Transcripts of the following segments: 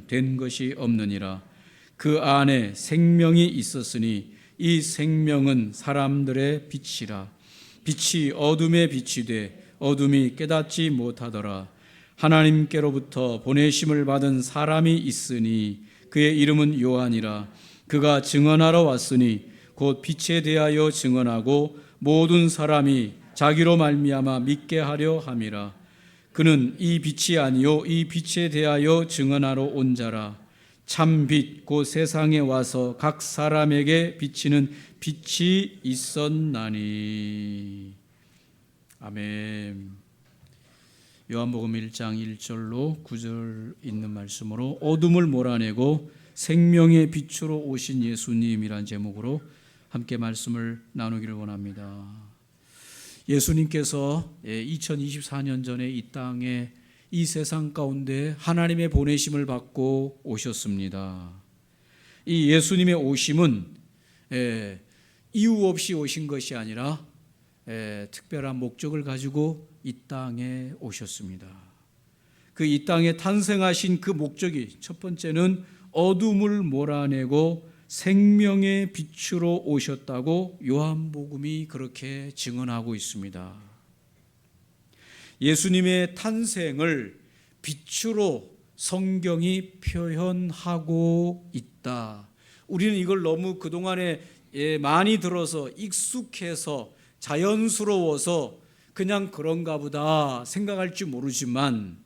된 것이 없느니라. 그 안에 생명이 있었으니 이 생명은 사람들의 빛이라. 빛이 어둠에 빛이 돼 어둠이 깨닫지 못하더라. 하나님께로부터 보내심을 받은 사람이 있으니 그의 이름은 요한이라. 그가 증언하러 왔으니 곧 빛에 대하여 증언하고 모든 사람이 자기로 말미암아 믿게 하려 함이라. 그는 이 빛이 아니요 이 빛에 대하여 증언하러 온 자라. 참 빛 곧 세상에 와서 각 사람에게 비치는 빛이 있었나니. 아멘. 요한복음 1장 1절로 9절 있는 말씀으로 어둠을 몰아내고 생명의 빛으로 오신 예수님이란 제목으로 함께 말씀을 나누기를 원합니다. 예수님께서 2024년 전에 이 땅에 이 세상 가운데 하나님의 보내심을 받고 오셨습니다. 이 예수님의 오심은 이유 없이 오신 것이 아니라 특별한 목적을 가지고 이 땅에 오셨습니다. 그 이 땅에 탄생하신 그 목적이 첫 번째는 어둠을 몰아내고 생명의 빛으로 오셨다고 요한복음이 그렇게 증언하고 있습니다. 예수님의 탄생을 빛으로 성경이 표현하고 있다. 우리는 이걸 너무 그동안에 많이 들어서 익숙해서 자연스러워서 그냥 그런가 보다 생각할지 모르지만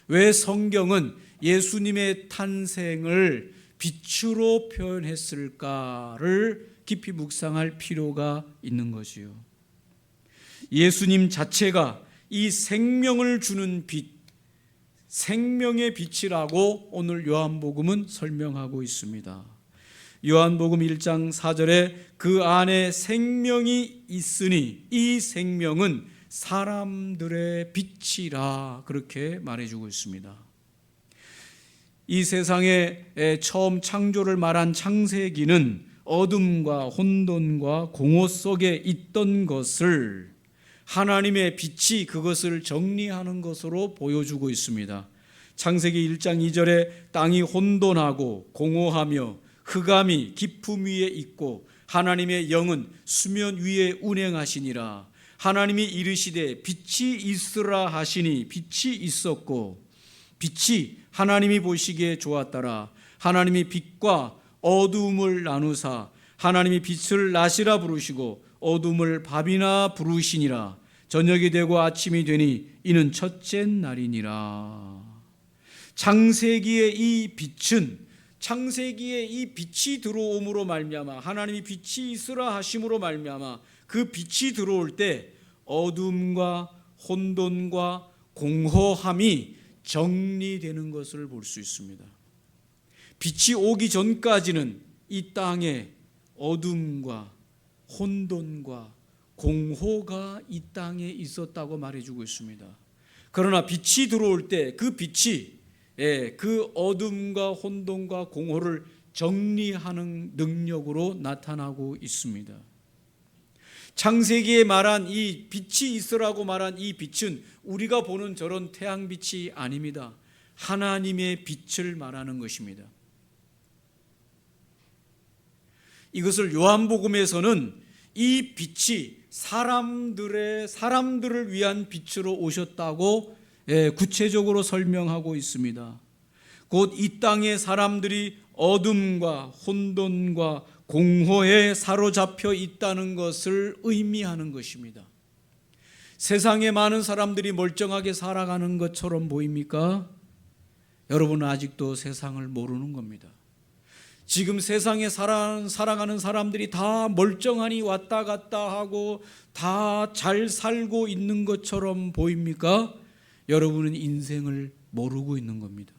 왜 성경은 예수님의 탄생을 빛으로 표현했을까를 깊이 묵상할 필요가 있는 것이요. 예수님 자체가 이 생명을 주는 빛, 생명의 빛이라고 오늘 요한복음은 설명하고 있습니다. 요한복음 1장 4절에 그 안에 생명이 있으니 이 생명은 사람들의 빛이라 그렇게 말해주고 있습니다. 이 세상에 처음 창조를 말한 창세기는 어둠과 혼돈과 공허 속에 있던 것을 하나님의 빛이 그것을 정리하는 것으로 보여주고 있습니다. 창세기 1장 2절에 땅이 혼돈하고 공허하며 흑암이 깊음 위에 있고 하나님의 영은 수면 위에 운행하시니라. 하나님이 이르시되 빛이 있으라 하시니 빛이 있었고 빛이 하나님이 보시기에 좋았더라. 하나님이 빛과 어두움을 나누사 하나님이 빛을 낮이라 부르시고 어둠을 밤이나 부르시니라. 저녁이 되고 아침이 되니 이는 첫째 날이니라. 창세기의 이 빛은 창세기에 이 빛이 들어옴으로 말미암아 하나님이 빛이 있으라 하심으로 말미암아 그 빛이 들어올 때 어둠과 혼돈과 공허함이 정리되는 것을 볼 수 있습니다. 빛이 오기 전까지는 이 땅에 어둠과 혼돈과 공허가 이 땅에 있었다고 말해주고 있습니다. 그러나 빛이 들어올 때 그 빛이 그 어둠과 혼돈과 공허를 정리하는 능력으로 나타나고 있습니다. 창세기에 말한 이 빛이 있으라고 말한 이 빛은 우리가 보는 저런 태양빛이 아닙니다. 하나님의 빛을 말하는 것입니다. 이것을 요한복음에서는 이 빛이 사람들을 위한 빛으로 오셨다고 구체적으로 설명하고 있습니다. 곧 이 땅의 사람들이 어둠과 혼돈과 공허에 사로잡혀 있다는 것을 의미하는 것입니다. 세상에 많은 사람들이 멀쩡하게 살아가는 것처럼 보입니까? 여러분은 아직도 세상을 모르는 겁니다. 지금 세상에 살아가는 사람들이 다 멀쩡하니 왔다 갔다 하고 다 잘 살고 있는 것처럼 보입니까? 여러분은 인생을 모르고 있는 겁니다.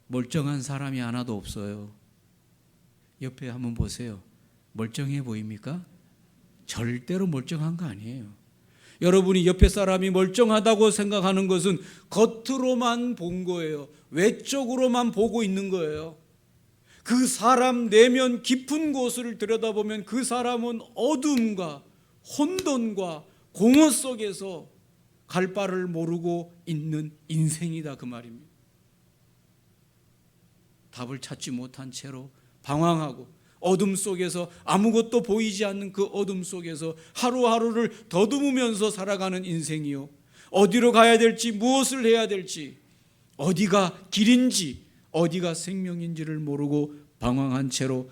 멀쩡한 사람이 하나도 없어요. 옆에 한번 보세요. 멀쩡해 보입니까? 절대로 멀쩡한 거 아니에요. 여러분이 옆에 사람이 멀쩡하다고 생각하는 것은 겉으로만 본 거예요. 외적으로만 보고 있는 거예요. 그 사람 내면 깊은 곳을 들여다보면 그 사람은 어둠과 혼돈과 공허 속에서 갈 바를 모르고 있는 인생이다 그 말입니다. 답을 찾지 못한 채로 방황하고 어둠 속에서 아무것도 보이지 않는 그 어둠 속에서 하루하루를 더듬으면서 살아가는 인생이요, 어디로 가야 될지, 무엇을 해야 될지, 어디가 길인지 어디가 생명인지를 모르고 방황한 채로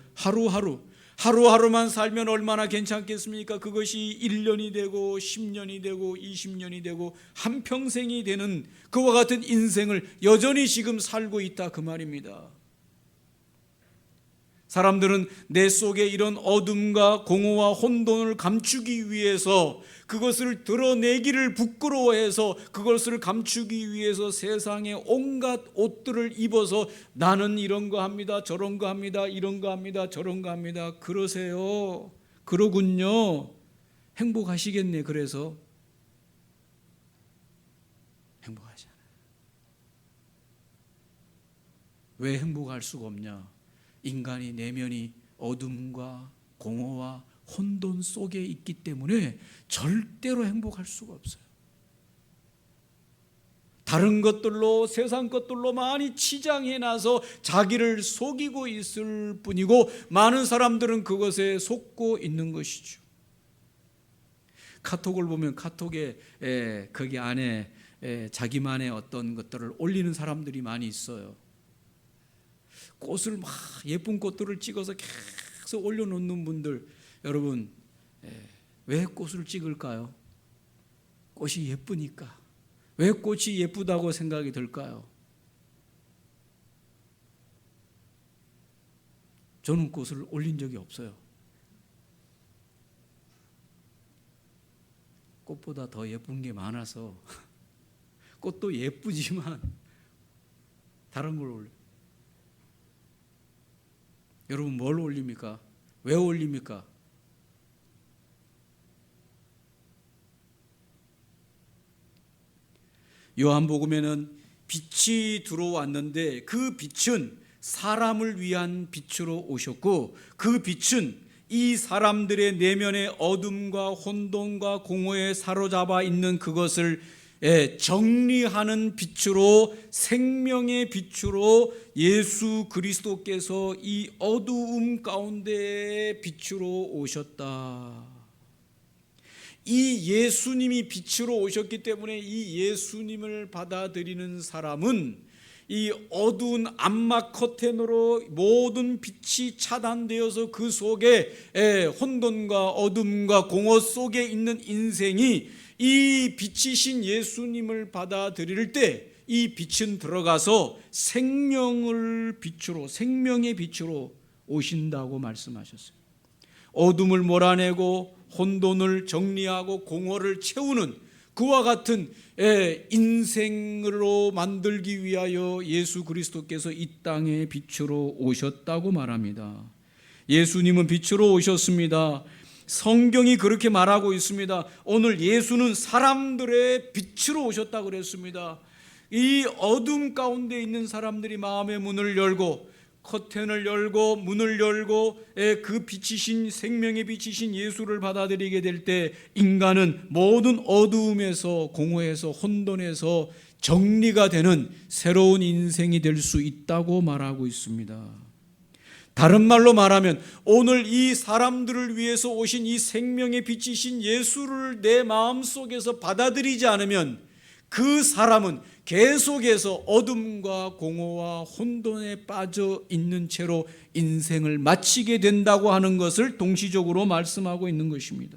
하루하루만 살면 얼마나 괜찮겠습니까? 그것이 1년이 되고 10년이 되고 20년이 되고 한평생이 되는 그와 같은 인생을 여전히 지금 살고 있다, 그 말입니다. 사람들은 내 속에 이런 어둠과 공허와 혼돈을 감추기 위해서, 그것을 드러내기를 부끄러워해서 그것을 감추기 위해서 세상의 온갖 옷들을 입어서 나는 이런 거 합니다, 저런 거 합니다, 이런 거 합니다, 저런 거 합니다. 그러세요. 그러군요. 행복하시겠네. 그래서 행복하지 않아요. 왜 행복할 수가 없냐? 인간이 내면이 어둠과 공허와 혼돈 속에 있기 때문에 절대로 행복할 수가 없어요. 다른 것들로, 세상 것들로 많이 치장해놔서 자기를 속이고 있을 뿐이고, 많은 사람들은 그것에 속고 있는 것이죠. 카톡을 보면 카톡에 거기 안에 자기만의 어떤 것들을 올리는 사람들이 많이 있어요. 꽃을 막 예쁜 꽃들을 찍어서 계속 올려놓는 분들, 여러분 왜 꽃을 찍을까요? 꽃이 예쁘니까. 왜 꽃이 예쁘다고 생각이 들까요? 저는 꽃을 올린 적이 없어요. 꽃보다 더 예쁜 게 많아서. 꽃도 예쁘지만 다른 걸 올려요. 여러분 뭘 올립니까? 왜 올립니까? 요한복음에는 빛이 들어왔는데 그 빛은 사람을 위한 빛으로 오셨고, 그 빛은 이 사람들의 내면의 어둠과 혼돈과 공허에 사로잡아 있는 그것을 정리하는 빛으로, 생명의 빛으로 예수 그리스도께서 이 어두움 가운데 빛으로 오셨다. 이 예수님이 빛으로 오셨기 때문에 이 예수님을 받아들이는 사람은 이 어두운 암막 커튼으로 모든 빛이 차단되어서 그 속에 혼돈과 어둠과 공허 속에 있는 인생이 이 빛이신 예수님을 받아들일 때 이 빛은 들어가서 생명의 빛으로 오신다고 말씀하셨어요. 어둠을 몰아내고 혼돈을 정리하고 공허를 채우는 그와 같은 인생으로 만들기 위하여 예수 그리스도께서 이 땅에 빛으로 오셨다고 말합니다. 예수님은 빛으로 오셨습니다. 성경이 그렇게 말하고 있습니다. 오늘 예수는 사람들의 빛으로 오셨다고 그랬습니다. 이 어둠 가운데 있는 사람들이 마음의 문을 열고, 커튼을 열고, 문을 열고, 그 빛이신, 생명의 빛이신 예수를 받아들이게 될 때 인간은 모든 어두움에서, 공허에서, 혼돈에서 정리가 되는 새로운 인생이 될 수 있다고 말하고 있습니다. 다른 말로 말하면 오늘 이 사람들을 위해서 오신 이 생명의 빛이신 예수를 내 마음속에서 받아들이지 않으면 그 사람은 계속해서 어둠과 공허와 혼돈에 빠져 있는 채로 인생을 마치게 된다고 하는 것을 동시적으로 말씀하고 있는 것입니다.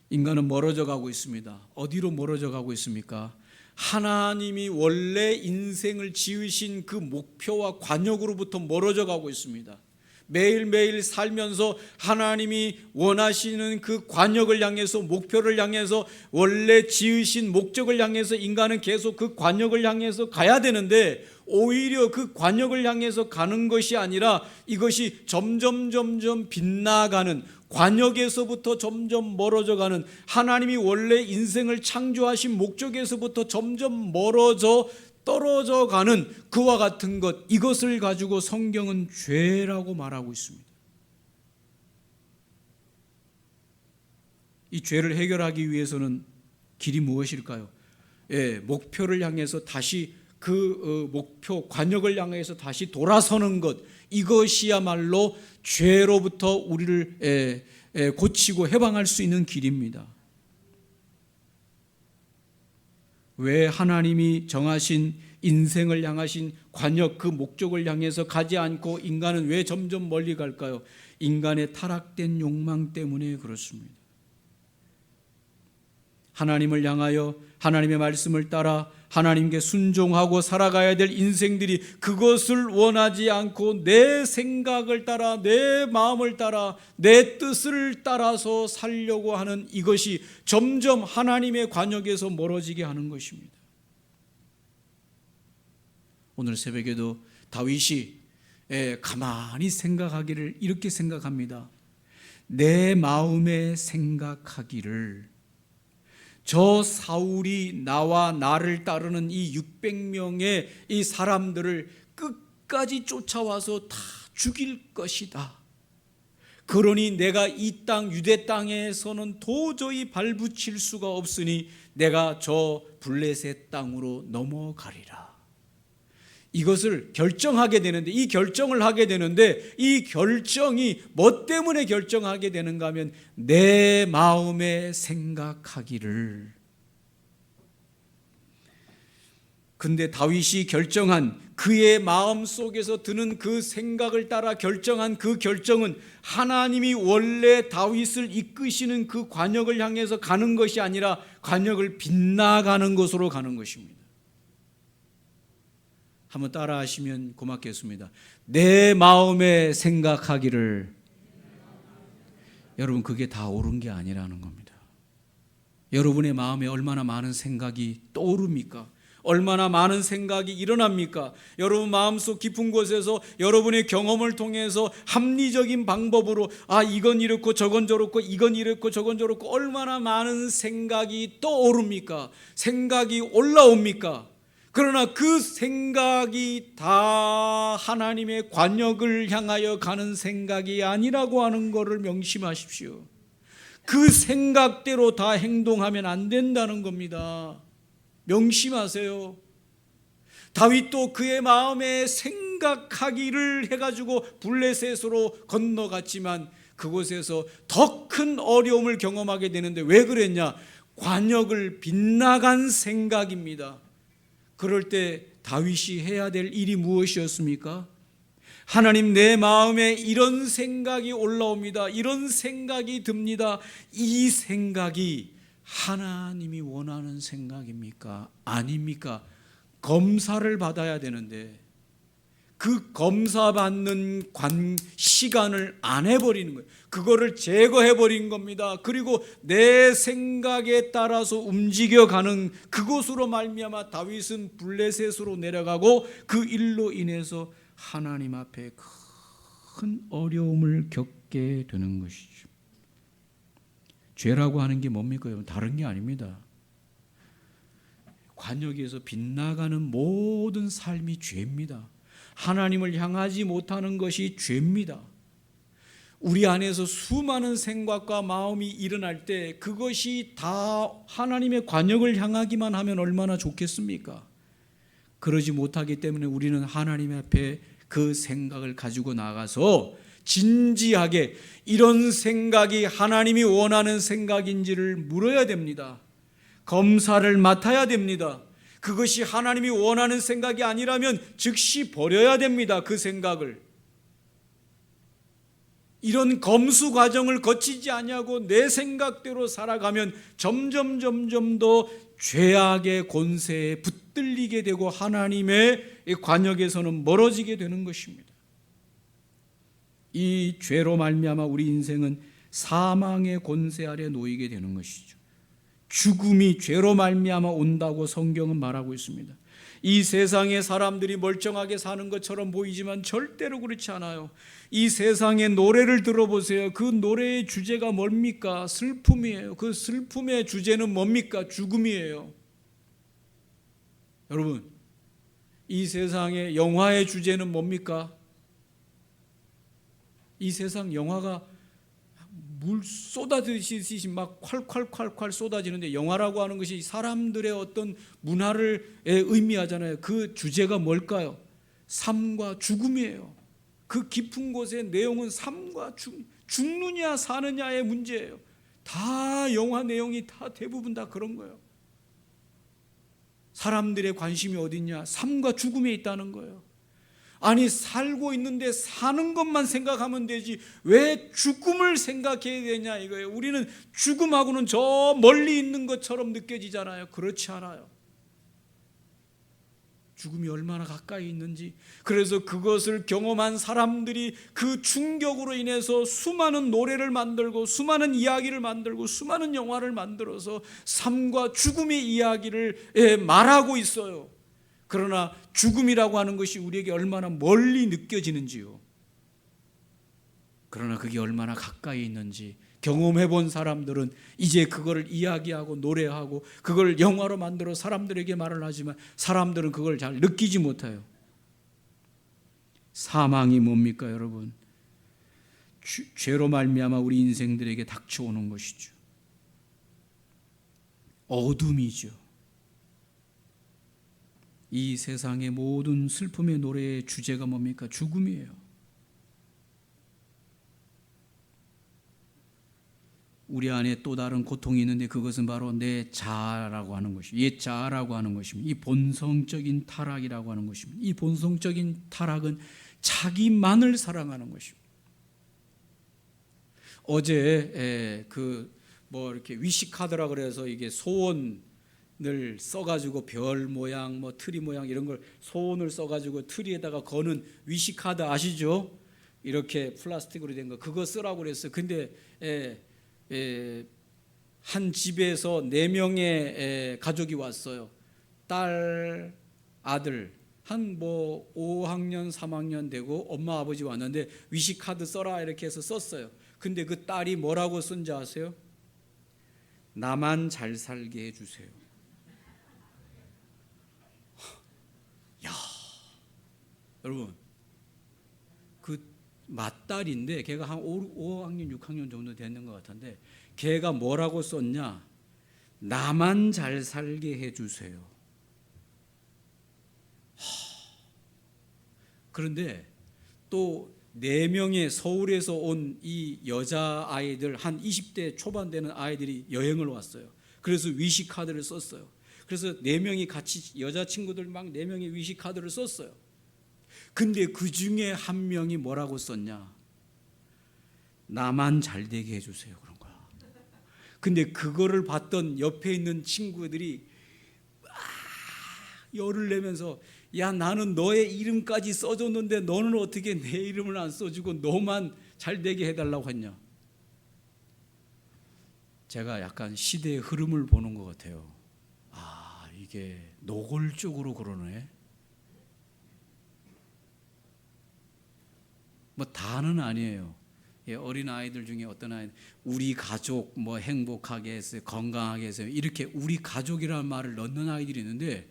인간은 멀어져 가고 있습니다. 어디로 멀어져 가고 있습니까? 하나님이 원래 인생을 지으신 그 목표와 관역으로부터 멀어져 가고 있습니다. 매일매일 살면서 하나님이 원하시는 그 관역을 향해서, 목표를 향해서, 원래 지으신 목적을 향해서 인간은 계속 그 관역을 향해서 가야 되는데, 오히려 그 관역을 향해서 가는 것이 아니라 이것이 점점 빗나가는, 관역에서부터 점점 멀어져가는, 하나님이 원래 인생을 창조하신 목적에서부터 점점 떨어져 가는 그와 같은 것, 이것을 가지고 성경은 죄라고 말하고 있습니다. 이 죄를 해결하기 위해서는 길이 무엇일까요? 목표를 향해서 다시 그 목표 관역을 향해서 다시 돌아서는 것, 이것이야말로 죄로부터 우리를 고치고 해방할 수 있는 길입니다. 왜 하나님이 정하신 인생을 향하신 관역, 그 목적을 향해서 가지 않고 인간은 왜 점점 멀리 갈까요? 인간의 타락된 욕망 때문에 그렇습니다. 하나님을 향하여 하나님의 말씀을 따라 하나님께 순종하고 살아가야 될 인생들이 그것을 원하지 않고 내 생각을 따라, 내 마음을 따라, 내 뜻을 따라서 살려고 하는 이것이 점점 하나님의 관역에서 멀어지게 하는 것입니다. 오늘 새벽에도 다윗이 가만히 생각하기를 이렇게 생각합니다. 내 마음에 생각하기를 저 사울이 나와 나를 따르는 이 600명의 이 사람들을 끝까지 쫓아와서 다 죽일 것이다. 그러니 내가 이 땅 유대 땅에서는 도저히 발붙일 수가 없으니 내가 저 블레셋 땅으로 넘어가리라. 이것을 결정하게 되는데, 이 결정을 하게 되는데, 이 결정이 뭐 때문에 결정하게 되는가 하면 내 마음에 생각하기를. 근데 다윗이 결정한, 그의 마음 속에서 드는 그 생각을 따라 결정한 그 결정은 하나님이 원래 다윗을 이끄시는 그 관역을 향해서 가는 것이 아니라 관역을 빗나가는 것으로 가는 것입니다. 한번 따라 하시면 고맙겠습니다. 내 마음에 생각하기를. 여러분, 그게 다 옳은 게 아니라는 겁니다. 여러분의 마음에 얼마나 많은 생각이 떠오릅니까? 얼마나 많은 생각이 일어납니까? 여러분 마음속 깊은 곳에서 여러분의 경험을 통해서 합리적인 방법으로 이건 이렇고 저건 저렇고 이건 이렇고 저건 저렇고 얼마나 많은 생각이 떠오릅니까? 생각이 올라옵니까? 그러나 그 생각이 다 하나님의 관역을 향하여 가는 생각이 아니라고 하는 것을 명심하십시오. 그 생각대로 다 행동하면 안 된다는 겁니다. 명심하세요. 다윗도 그의 마음에 생각하기를 해가지고 블레셋으로 건너갔지만 그곳에서 더 큰 어려움을 경험하게 되는데 왜 그랬냐? 관역을 빗나간 생각입니다. 그럴 때 다윗이 해야 될 일이 무엇이었습니까? 하나님, 내 마음에 이런 생각이 올라옵니다. 이런 생각이 듭니다. 이 생각이 하나님이 원하는 생각입니까? 아닙니까? 검사를 받아야 되는데 그 검사받는 시간을 안 해버리는 거예요. 그거를 제거해버린 겁니다. 그리고 내 생각에 따라서 움직여가는 그곳으로 말미암아 다윗은 블레셋으로 내려가고 그 일로 인해서 하나님 앞에 큰 어려움을 겪게 되는 것이죠. 죄라고 하는 게 뭡니까? 다른 게 아닙니다. 관역에서 빗나가는 모든 삶이 죄입니다. 하나님을 향하지 못하는 것이 죄입니다. 우리 안에서 수많은 생각과 마음이 일어날 때 그것이 다 하나님의 관역을 향하기만 하면 얼마나 좋겠습니까? 그러지 못하기 때문에 우리는 하나님 앞에 그 생각을 가지고 나가서 진지하게 이런 생각이 하나님이 원하는 생각인지를 물어야 됩니다. 검사를 맡아야 됩니다. 그것이 하나님이 원하는 생각이 아니라면 즉시 버려야 됩니다. 그 생각을. 이런 검수 과정을 거치지 아니하고 내 생각대로 살아가면 점점 더 죄악의 권세에 붙들리게 되고 하나님의 관역에서는 멀어지게 되는 것입니다. 이 죄로 말미암아 우리 인생은 사망의 권세 아래 놓이게 되는 것이죠. 죽음이 죄로 말미암아 온다고 성경은 말하고 있습니다. 이 세상에 사람들이 멀쩡하게 사는 것처럼 보이지만 절대로 그렇지 않아요. 이 세상의 노래를 들어보세요. 그 노래의 주제가 뭡니까? 슬픔이에요. 그 슬픔의 주제는 뭡니까? 죽음이에요. 여러분, 이 세상의 영화의 주제는 뭡니까? 이 세상 영화가 물 쏟아지듯이 막 콸콸콸콸 쏟아지는데, 영화라고 하는 것이 사람들의 어떤 문화를 의미하잖아요. 그 주제가 뭘까요? 삶과 죽음이에요. 그 깊은 곳의 내용은 삶과 죽느냐 사느냐의 문제예요. 다 영화 내용이 다 대부분 다 그런 거예요. 사람들의 관심이 어딨냐? 삶과 죽음에 있다는 거예요. 아니, 살고 있는데 사는 것만 생각하면 되지 왜 죽음을 생각해야 되냐 이거예요. 우리는 죽음하고는 저 멀리 있는 것처럼 느껴지잖아요. 그렇지 않아요. 죽음이 얼마나 가까이 있는지. 그래서 그것을 경험한 사람들이 그 충격으로 인해서 수많은 노래를 만들고 수많은 이야기를 만들고 수많은 영화를 만들어서 삶과 죽음의 이야기를 말하고 있어요. 그러나 죽음이라고 하는 것이 우리에게 얼마나 멀리 느껴지는지요. 그러나 그게 얼마나 가까이 있는지 경험해 본 사람들은 이제 그거를 이야기하고 노래하고 그걸 영화로 만들어 사람들에게 말을 하지만 사람들은 그걸 잘 느끼지 못해요. 사망이 뭡니까, 여러분? 죄로 말미암아 우리 인생들에게 닥쳐오는 것이죠. 어둠이죠. 이 세상의 모든 슬픔의 노래의 주제가 뭡니까? 죽음이에요. 우리 안에 또 다른 고통이 있는데 그것은 바로 내 자아라고 하는 것입니다. 옛 자아라고 하는 것입니다. 이 본성적인 타락이라고 하는 것입니다. 이 본성적인 타락은 자기만을 사랑하는 것입니다. 어제 이렇게 위시 카드라 그래서 이게 소원을 써가지고 별 모양, 트리 모양 이런 걸 소원을 써가지고 트리에다가 거는 위시 카드 아시죠? 이렇게 플라스틱으로 된 거 그거 쓰라고 그랬어요. 근데 한 집에서 4명의 가족이 왔어요. 딸, 아들 한 5학년, 3학년 되고 엄마, 아버지 왔는데 위시 카드 써라 이렇게 해서 썼어요. 근데 그 딸이 뭐라고 쓴지 아세요? 나만 잘 살게 해주세요. 야, 여러분, 그 맏딸인데 걔가 한 5학년, 6학년 정도 되는 것 같은데 걔가 뭐라고 썼냐? 나만 잘 살게 해주세요. 그런데 또 4명의 서울에서 온 이 여자아이들 한 20대 초반 되는 아이들이 여행을 왔어요. 그래서 위시 카드를 썼어요. 그래서 4명이 같이 여자친구들 막 4명이 위시 카드를 썼어요. 근데 그 중에 한 명이 뭐라고 썼냐? 나만 잘 되게 해주세요. 그런 거야. 근데 그거를 봤던 옆에 있는 친구들이 열을 내면서 야, 나는 너의 이름까지 써줬는데 너는 어떻게 내 이름을 안 써주고 너만 잘 되게 해달라고 했냐? 제가 약간 시대의 흐름을 보는 것 같아요. 아, 이게 노골적으로 그러네. 다는 아니에요. 어린 아이들 중에 어떤 아이들 우리 가족 행복하게 했어요, 건강하게 했어요, 이렇게 우리 가족이라는 말을 넣는 아이들이 있는데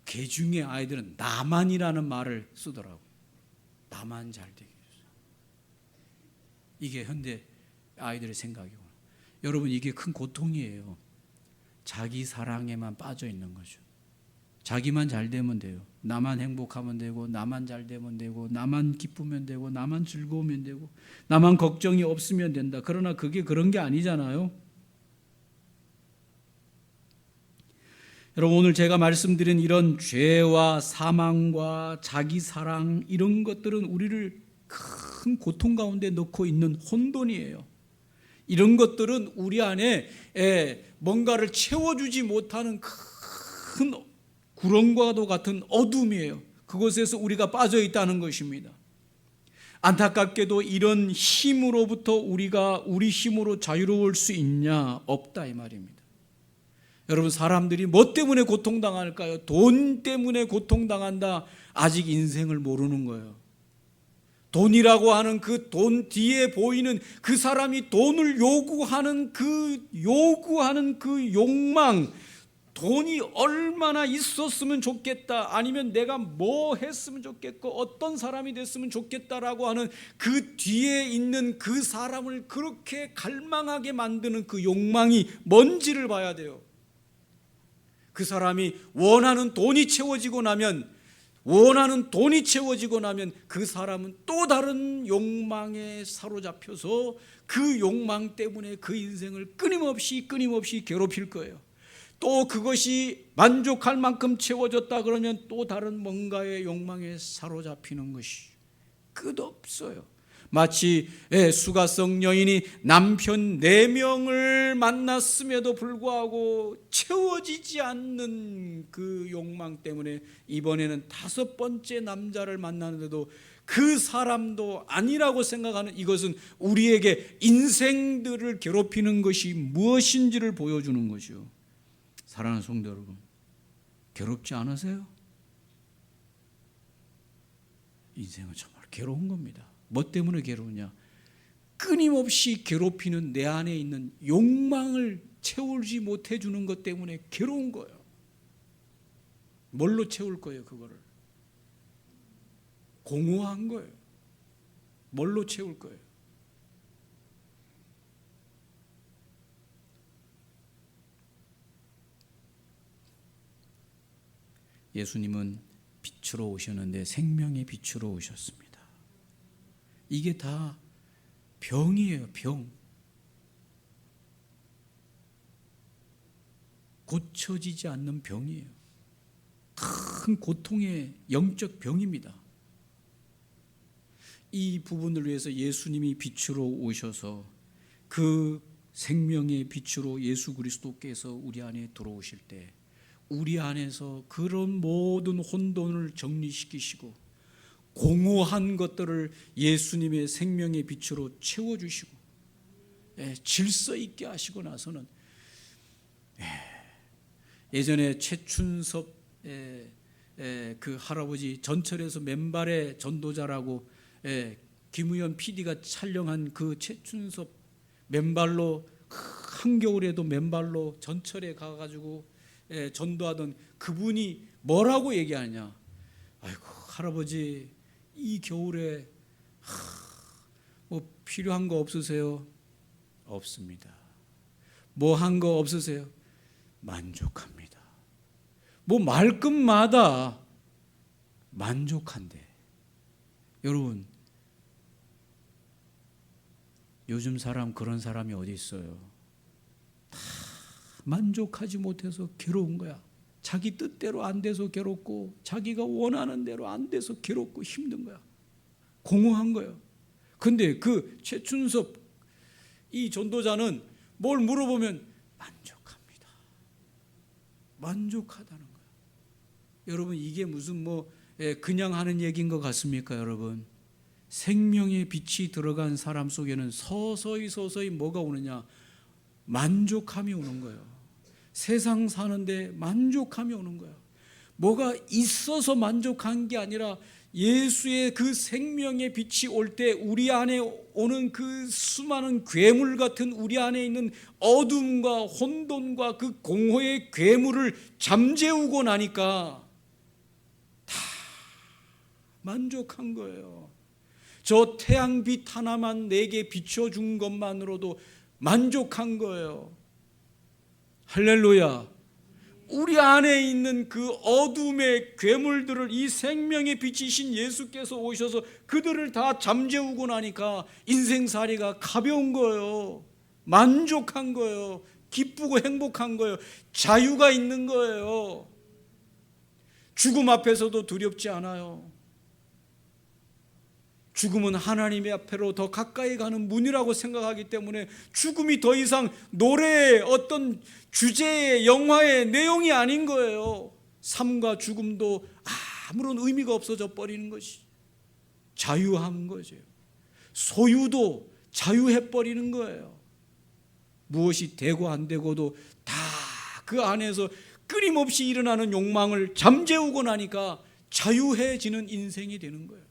그 중에 아이들은 나만이라는 말을 쓰더라고요. 나만 잘 되게 해주세요. 이게 현대 아이들의 생각이고, 여러분 이게 큰 고통이에요. 자기 사랑에만 빠져 있는 거죠. 자기만 잘 되면 돼요. 나만 행복하면 되고, 나만 잘 되면 되고, 나만 기쁘면 되고, 나만 즐거우면 되고, 나만 걱정이 없으면 된다. 그러나 그게 그런 게 아니잖아요. 여러분, 오늘 제가 말씀드린 이런 죄와 사망과 자기 사랑, 이런 것들은 우리를 큰 고통 가운데 넣고 있는 혼돈이에요. 이런 것들은 우리 안에 뭔가를 채워주지 못하는 큰 구렁과도 같은 어둠이에요. 그곳에서 우리가 빠져 있다는 것입니다. 안타깝게도 이런 힘으로부터 우리가 우리 힘으로 자유로울 수 있냐? 없다 이 말입니다. 여러분, 사람들이 뭐 때문에 고통당할까요? 돈 때문에 고통당한다. 아직 인생을 모르는 거예요. 돈이라고 하는 그 돈 뒤에 보이는 그 사람이 돈을 요구하는 그 욕망, 돈이 얼마나 있었으면 좋겠다, 아니면 내가 뭐 했으면 좋겠고 어떤 사람이 됐으면 좋겠다라고 하는 그 뒤에 있는 그 사람을 그렇게 갈망하게 만드는 그 욕망이 뭔지를 봐야 돼요. 그 사람이 원하는 돈이 채워지고 나면 그 사람은 또 다른 욕망에 사로잡혀서 그 욕망 때문에 그 인생을 끊임없이 괴롭힐 거예요. 또 그것이 만족할 만큼 채워졌다 그러면 또 다른 뭔가의 욕망에 사로잡히는 것이 끝없어요. 마치 수가성 여인이 남편 4명을 만났음에도 불구하고 채워지지 않는 그 욕망 때문에 이번에는 5번째 남자를 만나는데도 그 사람도 아니라고 생각하는, 이것은 우리에게 인생들을 괴롭히는 것이 무엇인지를 보여주는 거죠. 사랑하는 성도 여러분, 괴롭지 않으세요? 인생은 정말 괴로운 겁니다. 뭐 때문에 괴로우냐? 끊임없이 괴롭히는 내 안에 있는 욕망을 채우지 못해 주는 것 때문에 괴로운 거예요. 뭘로 채울 거예요? 그거를 공허한 거예요. 뭘로 채울 거예요? 예수님은 빛으로 오셨는데 생명의 빛으로 오셨습니다. 이게 다 병이에요. 병. 고쳐지지 않는 병이에요. 큰 고통의 영적 병입니다. 이 부분을 위해서 예수님이 빛으로 오셔서 그 생명의 빛으로 예수 그리스도께서 우리 안에 들어오실 때 우리 안에서 그런 모든 혼돈을 정리시키시고 공허한 것들을 예수님의 생명의 빛으로 채워주시고 질서 있게 하시고 나서는, 예전에 최춘섭 그 할아버지 전철에서 맨발의 전도자라고 김우현 PD가 촬영한 그 최춘섭 맨발로 한겨울에도 맨발로 전철에 가가지고 전도하던 그분이 뭐라고 얘기하냐? 아이고 할아버지, 이 겨울에 뭐 필요한 거 없으세요? 없습니다. 뭐 한 거 없으세요? 만족합니다. 뭐 말끝마다 만족한대. 여러분, 요즘 사람 그런 사람이 어디 있어요? 다 만족하지 못해서 괴로운 거야. 자기 뜻대로 안 돼서 괴롭고 자기가 원하는 대로 안 돼서 괴롭고 힘든 거야. 공허한 거예요. 근데 그 최춘섭 이 전도자는 뭘 물어보면 만족합니다. 만족하다는 거야. 여러분, 이게 무슨 그냥 하는 얘기인 것 같습니까? 여러분, 생명의 빛이 들어간 사람 속에는 서서히 뭐가 오느냐? 만족함이 오는 거예요. 세상 사는데 만족함이 오는 거야. 뭐가 있어서 만족한 게 아니라 예수의 그 생명의 빛이 올 때 우리 안에 오는 그 수많은 괴물 같은 우리 안에 있는 어둠과 혼돈과 그 공허의 괴물을 잠재우고 나니까 다 만족한 거예요. 저 태양빛 하나만 내게 비춰준 것만으로도 만족한 거예요. 할렐루야. 우리 안에 있는 그 어둠의 괴물들을 이 생명의 빛이신 예수께서 오셔서 그들을 다 잠재우고 나니까 인생살이가 가벼운 거예요. 만족한 거예요. 기쁘고 행복한 거예요. 자유가 있는 거예요. 죽음 앞에서도 두렵지 않아요. 죽음은 하나님의 앞으로 더 가까이 가는 문이라고 생각하기 때문에 죽음이 더 이상 노래의 어떤 주제의 영화의 내용이 아닌 거예요. 삶과 죽음도 아무런 의미가 없어져 버리는 것이 자유한 거죠. 소유도 자유해 버리는 거예요. 무엇이 되고 안 되고도 다 그 안에서 끊임없이 일어나는 욕망을 잠재우고 나니까 자유해지는 인생이 되는 거예요.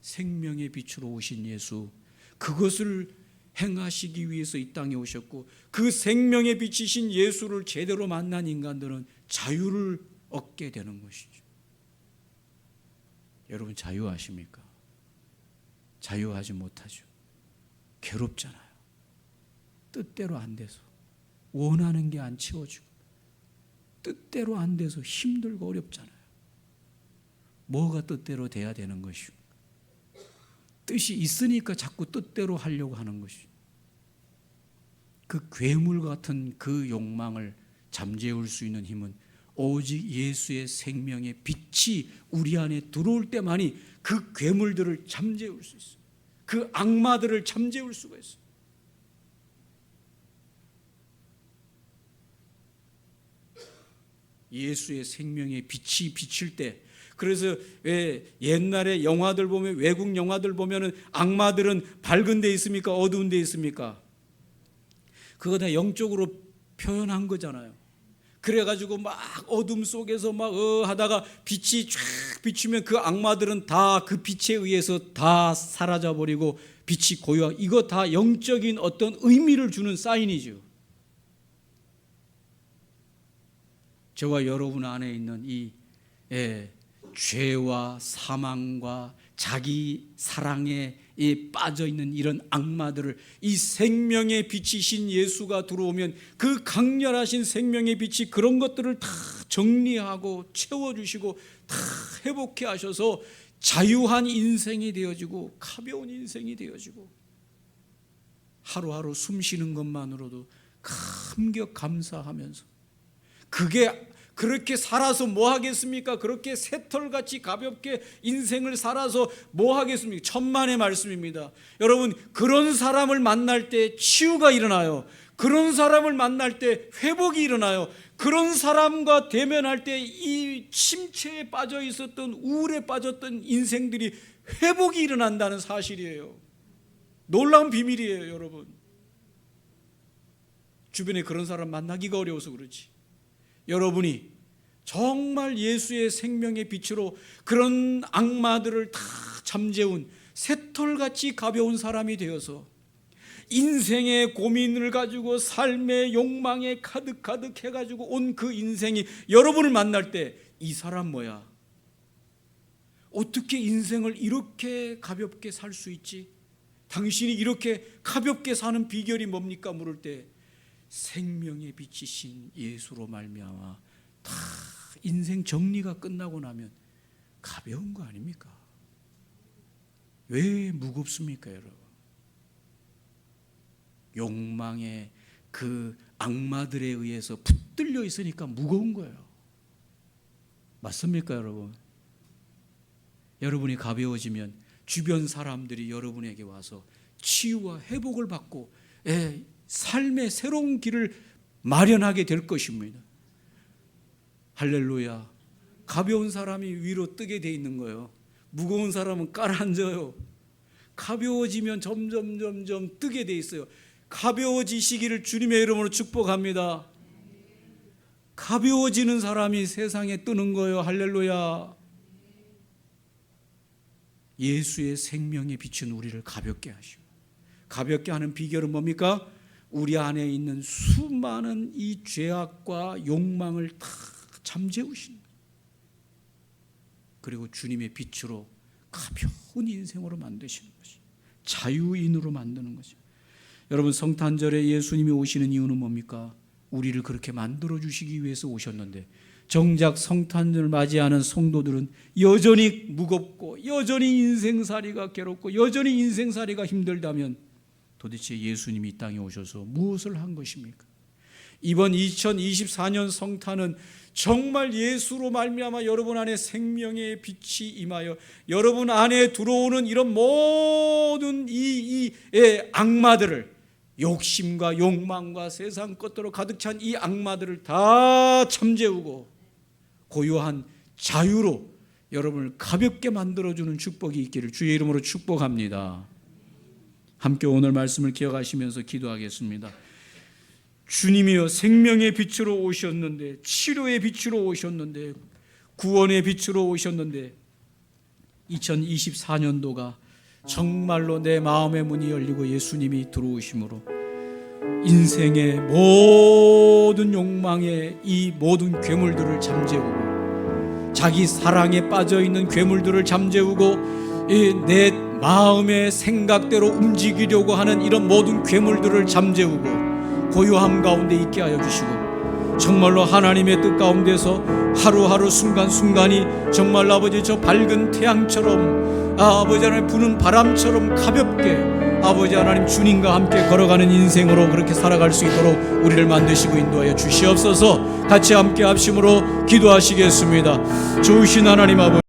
생명의 빛으로 오신 예수, 그것을 행하시기 위해서 이 땅에 오셨고, 그 생명의 빛이신 예수를 제대로 만난 인간들은 자유를 얻게 되는 것이죠. 여러분, 자유하십니까? 자유하지 못하죠. 괴롭잖아요. 뜻대로 안 돼서, 원하는 게 안 채워지고, 뜻대로 안 돼서 힘들고 어렵잖아요. 뭐가 뜻대로 돼야 되는 것이고, 뜻이 있으니까 자꾸 뜻대로 하려고 하는 것이죠. 그 괴물 같은 그 욕망을 잠재울 수 있는 힘은 오직 예수의 생명의 빛이 우리 안에 들어올 때만이 그 괴물들을 잠재울 수 있어요. 그 악마들을 잠재울 수가 있어요. 예수의 생명의 빛이 비칠 때, 그래서 왜 옛날에 영화들 보면, 외국 영화들 보면은 악마들은 밝은 데 있습니까? 어두운 데 있습니까? 그거 다 영적으로 표현한 거잖아요. 그래가지고 막 어둠 속에서 막 하다가 빛이 쫙 비추면 그 악마들은 다 그 빛에 의해서 다 사라져 버리고 빛이 고요하고, 이거 다 영적인 어떤 의미를 주는 사인이죠. 저와 여러분 안에 있는 이 죄와 사망과 자기 사랑에 빠져 있는 이런 악마들을 이 생명의 빛이신 예수가 들어오면, 그 강렬하신 생명의 빛이 그런 것들을 다 정리하고 채워주시고 다 회복해 하셔서 자유한 인생이 되어지고 가벼운 인생이 되어지고, 하루하루 숨 쉬는 것만으로도 감격 감사하면서, 그게 그렇게 살아서 뭐 하겠습니까? 그렇게 새털같이 가볍게 인생을 살아서 뭐 하겠습니까? 천만의 말씀입니다. 여러분, 그런 사람을 만날 때 치유가 일어나요. 그런 사람을 만날 때 회복이 일어나요. 그런 사람과 대면할 때 이 침체에 빠져 있었던, 우울에 빠졌던 인생들이 회복이 일어난다는 사실이에요. 놀라운 비밀이에요, 여러분. 주변에 그런 사람 만나기가 어려워서 그렇지. 여러분이 정말 예수의 생명의 빛으로 그런 악마들을 다 잠재운 새털같이 가벼운 사람이 되어서 인생의 고민을 가지고 삶의 욕망에 가득 해가지고 온 그 인생이 여러분을 만날 때, 이 사람 뭐야? 어떻게 인생을 이렇게 가볍게 살 수 있지? 당신이 이렇게 가볍게 사는 비결이 뭡니까? 물을 때 생명의 빛이신 예수로 말미암아 다 인생 정리가 끝나고 나면 가벼운 거 아닙니까? 왜 무겁습니까, 여러분? 욕망의 그 악마들에 의해서 붙들려 있으니까 무거운 거예요. 맞습니까, 여러분? 여러분이 가벼워지면 주변 사람들이 여러분에게 와서 치유와 회복을 받고 삶의 새로운 길을 마련하게 될 것입니다. 할렐루야. 가벼운 사람이 위로 뜨게 돼 있는 거예요. 무거운 사람은 깔아앉아요. 가벼워지면 점점 뜨게 돼 있어요. 가벼워지시기를 주님의 이름으로 축복합니다. 가벼워지는 사람이 세상에 뜨는 거예요. 할렐루야. 예수의 생명의 빛은 우리를 가볍게 하시고, 가볍게 하는 비결은 뭡니까? 우리 안에 있는 수많은 이 죄악과 욕망을 다 잠재우신, 그리고 주님의 빛으로 가벼운 인생으로 만드시는 것이, 자유인으로 만드는 것이. 여러분, 성탄절에 예수님이 오시는 이유는 뭡니까? 우리를 그렇게 만들어주시기 위해서 오셨는데, 정작 성탄절을 맞이하는 성도들은 여전히 무겁고 여전히 인생살이가 괴롭고 여전히 인생살이가 힘들다면, 도대체 예수님이 이 땅에 오셔서 무엇을 한 것입니까? 이번 2024년 성탄은 정말 예수로 말미암아 여러분 안에 생명의 빛이 임하여 여러분 안에 들어오는 이런 모든 이 악마들을, 욕심과 욕망과 세상 것들로 가득 찬 이 악마들을 다 잠재우고 고요한 자유로 여러분을 가볍게 만들어주는 축복이 있기를 주의 이름으로 축복합니다. 함께 오늘 말씀을 기억하시면서 기도하겠습니다. 주님이여, 생명의 빛으로 오셨는데, 치료의 빛으로 오셨는데, 구원의 빛으로 오셨는데, 2024년도가 정말로 내 마음의 문이 열리고 예수님이 들어오심으로 인생의 모든 욕망의 이 모든 괴물들을 잠재우고 자기 사랑에 빠져있는 괴물들을 잠재우고 내 마음의 생각대로 움직이려고 하는 이런 모든 괴물들을 잠재우고 고요함 가운데 있게 하여 주시고 정말로 하나님의 뜻 가운데서 하루하루 순간순간이 정말 아버지 저 밝은 태양처럼 아버지 하나님 부는 바람처럼 가볍게 아버지 하나님 주님과 함께 걸어가는 인생으로 그렇게 살아갈 수 있도록 우리를 만드시고 인도하여 주시옵소서. 같이 함께 합심으로 기도하시겠습니다. 좋으신 하나님 아버지,